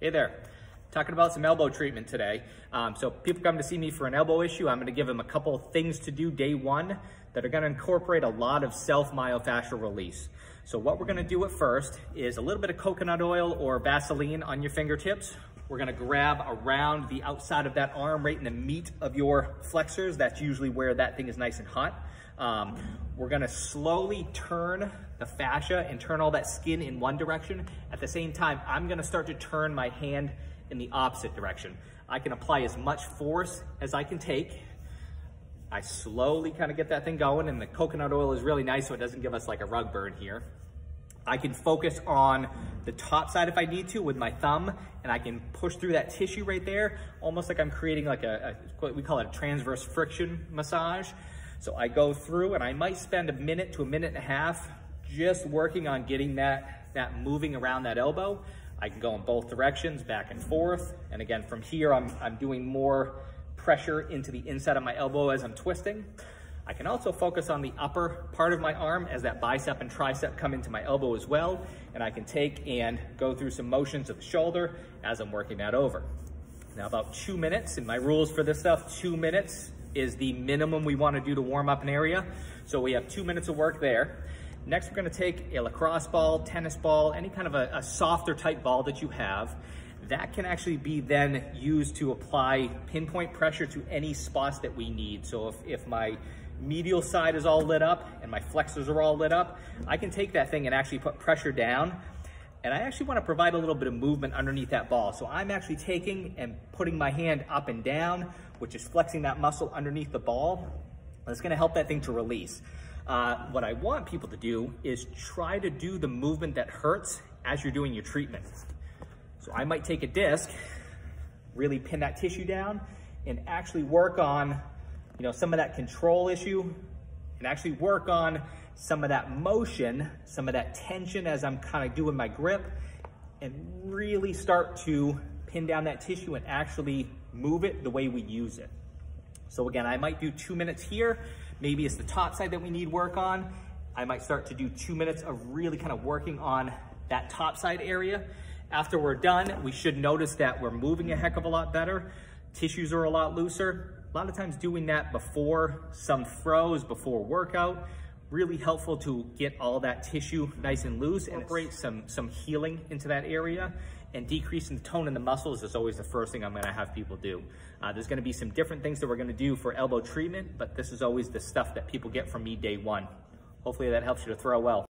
Hey there, talking about some elbow treatment today. So people come to see me for an elbow issue. I'm gonna give them a couple of things to do day one that are gonna incorporate a lot of self-myofascial release. So what we're gonna do at first is a little bit of coconut oil or Vaseline on your fingertips. We're gonna grab around the outside of that arm, right in the meat of your flexors. That's usually where that thing is nice and hot. We're gonna slowly turn the fascia and turn all that skin in one direction. At the same time, I'm gonna start to turn my hand in the opposite direction. I can apply as much force as I can take. I slowly kind of get that thing going, and the coconut oil is really nice so it doesn't give us like a rug burn here. I can focus on the top side if I need to with my thumb, and I can push through that tissue right there, almost like I'm creating like what we call a transverse friction massage. So I go through and I might spend a minute to a minute and a half just working on getting that moving around that elbow. I can go in both directions, back and forth. And again, from here, I'm doing more pressure into the inside of my elbow as I'm twisting. I can also focus on the upper part of my arm as that bicep and tricep come into my elbow as well. And I can take and go through some motions of the shoulder as I'm working that over. Now about 2 minutes, and my rules for this stuff, 2 minutes is the minimum we want to do to warm up an area. So we have 2 minutes of work there. Next, we're going to take a lacrosse ball, tennis ball, any kind of a softer type ball that you have. That can actually be then used to apply pinpoint pressure to any spots that we need. So if my medial side is all lit up and my flexors are all lit up, I can take that thing and actually put pressure down. And I actually want to provide a little bit of movement underneath that ball. So I'm actually taking and putting my hand up and down, which is flexing that muscle underneath the ball. That's going to help that thing to release. What I want people to do is try to do the movement that hurts as you're doing your treatment. So I might take a disc, really pin that tissue down, and actually work on, some of that control issue, and actually work on some of that motion, some of that tension as I'm kind of doing my grip, and really start to pin down that tissue and actually move it the way we use it. So again, I might do 2 minutes here. Maybe it's the top side that we need work on. I might start to do 2 minutes of really kind of working on that top side area. After we're done, we should notice that we're moving a heck of a lot better. Tissues are a lot looser. A lot of times doing that before some throws, before workout, really helpful to get all that tissue nice and loose and incorporate some healing into that area. And decreasing the tone in the muscles is always the first thing I'm gonna have people do. There's gonna be some different things that we're gonna do for elbow treatment, but this is always the stuff that people get from me day one. Hopefully that helps you to throw well.